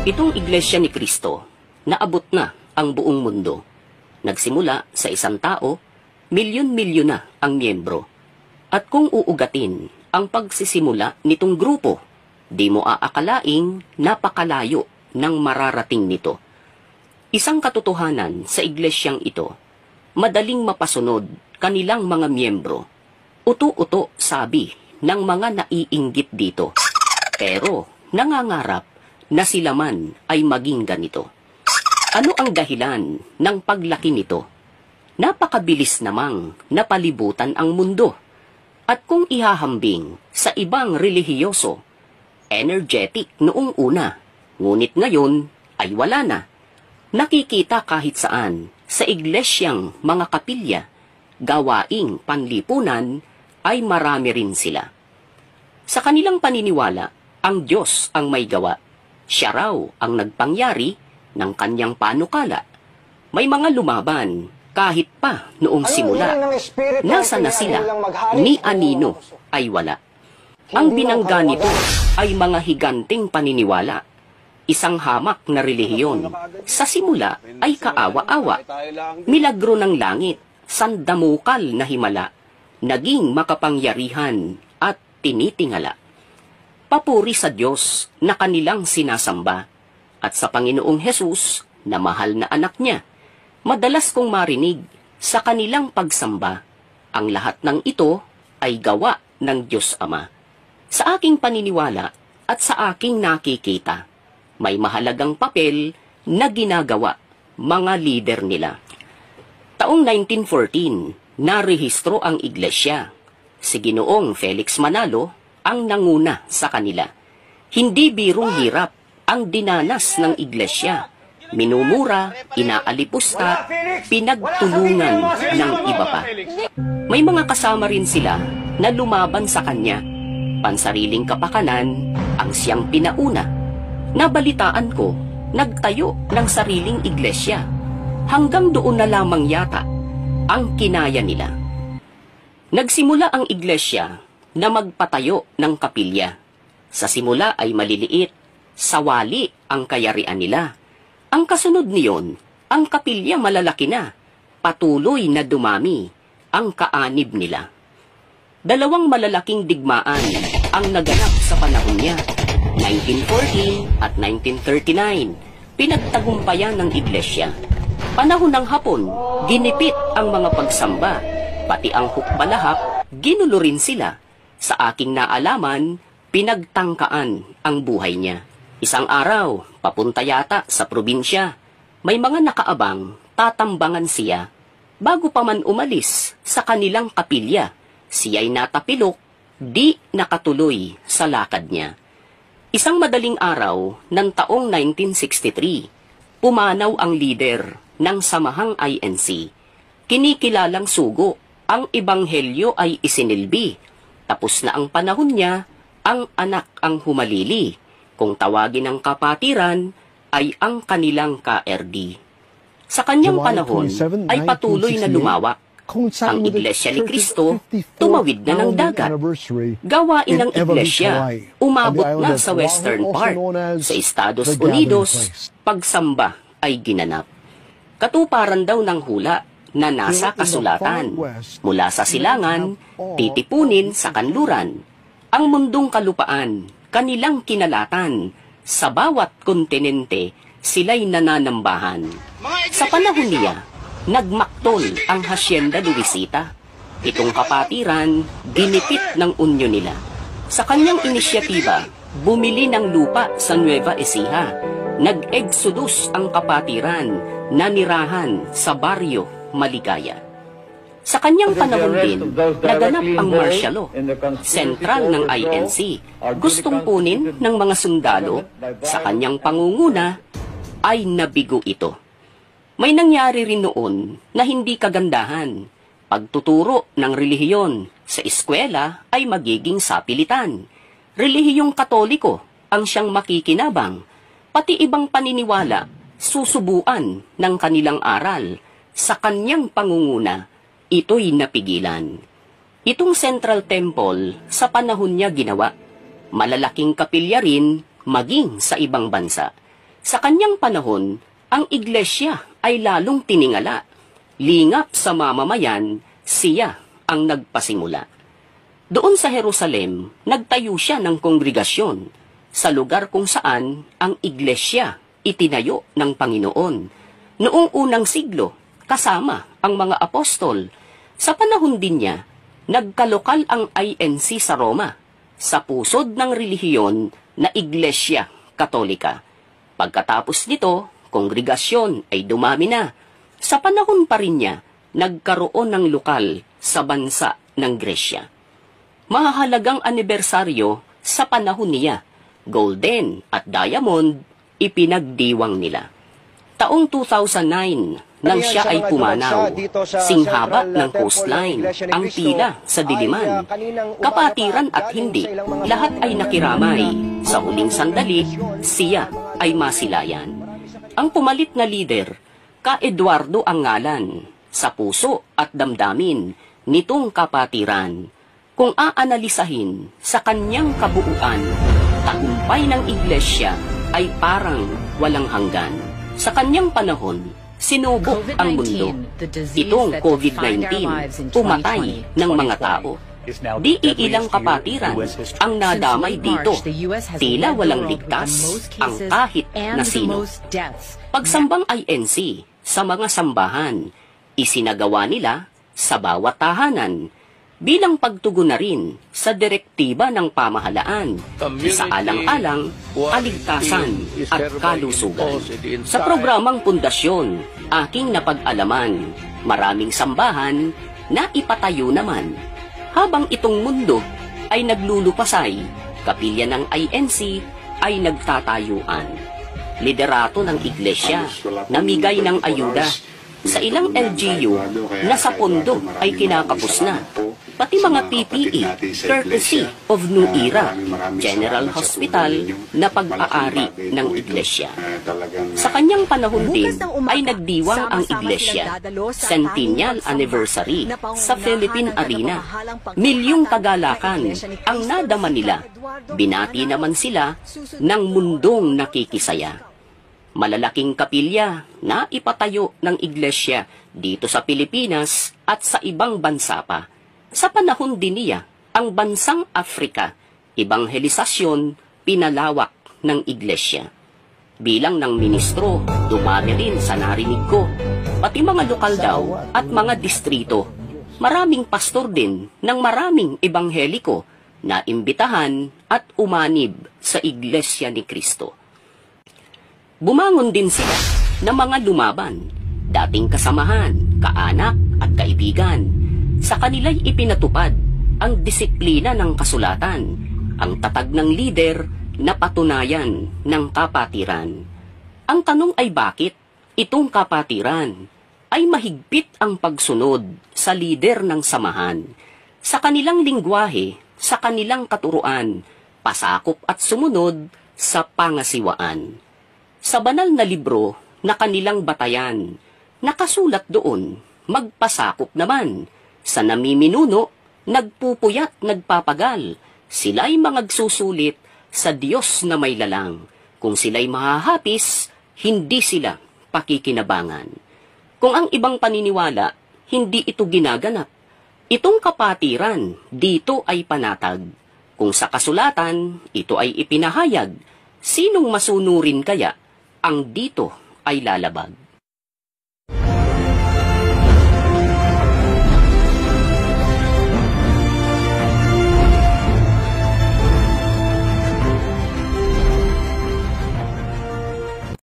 Itong Iglesia ni Cristo, naabot na ang buong mundo. Nagsimula sa isang tao, milyon-milyon na ang miyembro. At kung uugatin ang pagsisimula nitong grupo, di mo aakalaing napakalayo ng mararating nito. Isang katotohanan sa iglesyang ito, madaling mapasunod kanilang mga miyembro. Uto-uto sabi ng mga naiinggit dito. Pero nangangarap na sila man ay maging ganito. Ano ang dahilan ng paglaki nito? Napakabilis namang napalibutan ang mundo. At kung ihahambing sa ibang relihiyoso, energetic noong una, ngunit ngayon ay wala na. Nakikita kahit saan sa iglesyang mga kapilya, gawaing panlipunan ay marami rin sila. Sa kanilang paniniwala, ang Diyos ang may gawa. Siya raw ang nagpangyari ng kanyang panukala. May mga lumaban kahit pa noong simula. Nasa na sila, ni anino ay wala. Ang binangga nito ay mga higanting paniniwala. Isang hamak na relihiyon. Sa simula ay kaawa-awa. Milagro ng langit, sandamukal na himala, naging makapangyarihan at tinitingala. Papuri sa Diyos na kanilang sinasamba at sa Panginoong Hesus na mahal na anak niya. Madalas kong marinig sa kanilang pagsamba, ang lahat ng ito ay gawa ng Diyos Ama. Sa aking paniniwala at sa aking nakikita, may mahalagang papel na ginagawa mga lider nila. Taong 1914, narehistro ang iglesia. Si Ginoong Felix Manalo ang nanguna sa kanila. Hindi birong hirap ang dinanas ng iglesia. Minumura, inaalipusta, pinagtulungan ng iba pa. May mga kasama rin sila na lumaban sa kanya. Pansariling kapakanan ang siyang pinauna. Nabalitaan ko, nagtayo ng sariling iglesia. Hanggang doon na lamang yata ang kinaya nila. Nagsimula ang iglesia na magpatayo ng kapilya. Sa simula ay maliliit, sawali ang kayarian nila. Ang kasunod niyon, ang kapilya malalaki na, patuloy na dumami ang kaanib nila. Dalawang malalaking digmaan ang naganap sa panahon niya. 1914 at 1939, pinagtagumpayan ng iglesia. Panahon ng Hapon, ginipit ang mga pagsamba, pati ang hukbalahap, ginulo rin sila. Sa aking naalaman, pinagtangkaan ang buhay niya. Isang araw, papunta yata sa probinsya, may mga nakaabang, tatambangan siya. Bago pa man umalis sa kanilang kapilya, siya'y natapilok, di nakatuloy sa lakad niya. Isang madaling araw ng taong 1963, pumanaw ang lider ng samahang INC. Kinikilalang sugo, ang ebanghelyo ay isinilbi. Tapos na ang panahon niya, ang anak ang humalili. Kung tawagin ng kapatiran, ay ang kanilang KRD. Sa kanyang panahon, ay patuloy na lumawak. Ang Iglesia ni Cristo, tumawid na ng dagat. Gawain ng Iglesia, umabot na sa western part. Sa Estados Unidos, pagsamba ay ginanap. Katuparan daw ng hula na nasa kasulatan. Mula sa silangan, titipunin sa kanluran. Ang mundong kalupaan, kanilang kinalatan. Sa bawat kontinente, sila'y nananambahan. Sa panahon niya, nagmaktol ang Hacienda Luisita. Itong kapatiran, dinipit ng unyo nila. Sa kanyang inisyatiba, bumili ng lupa sa Nueva Ecija. Nag-exodus ang kapatiran, nanirahan sa baryo Maligaya. Sa kanyang panahon din, naganap ang martial law. Sentral ng INC, gustong kunin ng mga sundalo, sa kanyang pangunguna ay nabigo ito. May nangyari rin noon na hindi kagandahan. Pagtuturo ng relihiyon sa eskwela ay magiging sapilitan. Relihiyong Katoliko ang siyang makikinabang, pati ibang paniniwala, susubuan ng kanilang aral. Sa kanyang pangunguna, ito'y napigilan. Itong Central Temple sa panahon niya ginawa. Malalaking kapilya rin maging sa ibang bansa. Sa kanyang panahon, ang iglesia ay lalong tiningala. Lingap sa mamamayan, siya ang nagpasimula. Doon sa Jerusalem, nagtayo siya ng kongregasyon sa lugar kung saan ang iglesia itinayo ng Panginoon. Noong unang siglo, kasama ang mga apostol. Sa panahon din niya, nagkalokal ang INC sa Roma, sa pusod ng relihiyon na Iglesia Katolika. Pagkatapos nito, kongregasyon ay dumami na. Sa panahon pa rin niya, nagkaroon ng lokal sa bansa ng Gresya. Mahahalagang anibersaryo sa panahon niya, golden at diamond, ipinagdiwang nila. Taong 2009, nang siya ay pumanaw, singhaba ng coastline, ang tila sa diliman, kapatiran at hindi, lahat ay nakiramay. Sa huling sandali, siya ay masilayan. Ang pumalit na lider, Ka Eduardo ang ngalan, sa puso at damdamin nitong kapatiran. Kung aanalisahin sa kanyang kabuuan, tagumpay ng iglesia ay parang walang hanggan. Sa kanyang panahon, sinubok ang mundo. Itong COVID-19, pumatay ng mga tao. Di iilang kapatiran ang nadamay dito. Tila walang ligtas ang kahit na sino. Pagsambang INC sa mga sambahan, isinagawa nila sa bawat tahanan bilang pagtugon na rin sa direktiba ng pamahalaan, sa alang-alang, kaligtasan at kalusugan. Sa programang pundasyon, aking napag-alaman, maraming sambahan na ipatayo naman. Habang itong mundo ay naglulupasay, kapilya ng INC ay nagtatayuan. Liderato ng iglesia, namigay ng ayuda. Sa ilang LGU na sa pondo ay kinakapos na. Pati mga PPE, courtesy of New Era, General Hospital na pag-aari ng iglesia. Sa kanyang panahon din ay nagdiwang ang iglesia, Centennial Anniversary sa Philippine Arena. Milyong kagalakan ang nadama nila. Binati naman sila ng mundong nakikisaya. Malalaking kapilya na ipatayo ng iglesia dito sa Pilipinas at sa ibang bansa pa. Sa panahon din niya, ang bansang Afrika, ebanghelisasyon, pinalawak ng iglesia. Bilang ng ministro, dumami rin sa narinig ko, pati mga lokal daw at mga distrito. Maraming pastor din ng maraming ebangheliko na imbitahan at umanib sa iglesia ni Kristo. Bumangon din sila ng mga lumaban, dating kasamahan, kaanak at kaibigan. Sa kanila'y ipinatupad ang disiplina ng kasulatan, ang tatag ng lider na patunayan ng kapatiran. Ang tanong ay bakit itong kapatiran ay mahigpit ang pagsunod sa lider ng samahan. Sa kanilang lingwahe, sa kanilang katuruan, pasakop at sumunod sa pangasiwaan. Sa banal na libro na kanilang batayan, nakasulat doon, magpasakop naman. Sa namiminuno, nagpupuyat, nagpapagal. Sila'y magsusulit sa Diyos na may lalang. Kung sila'y mahahapis, hindi sila pakikinabangan. Kung ang ibang paniniwala, hindi ito ginaganap. Itong kapatiran, dito ay panatag. Kung sa kasulatan, ito ay ipinahayag. Sinong masunurin kaya ang dito ay lalabag?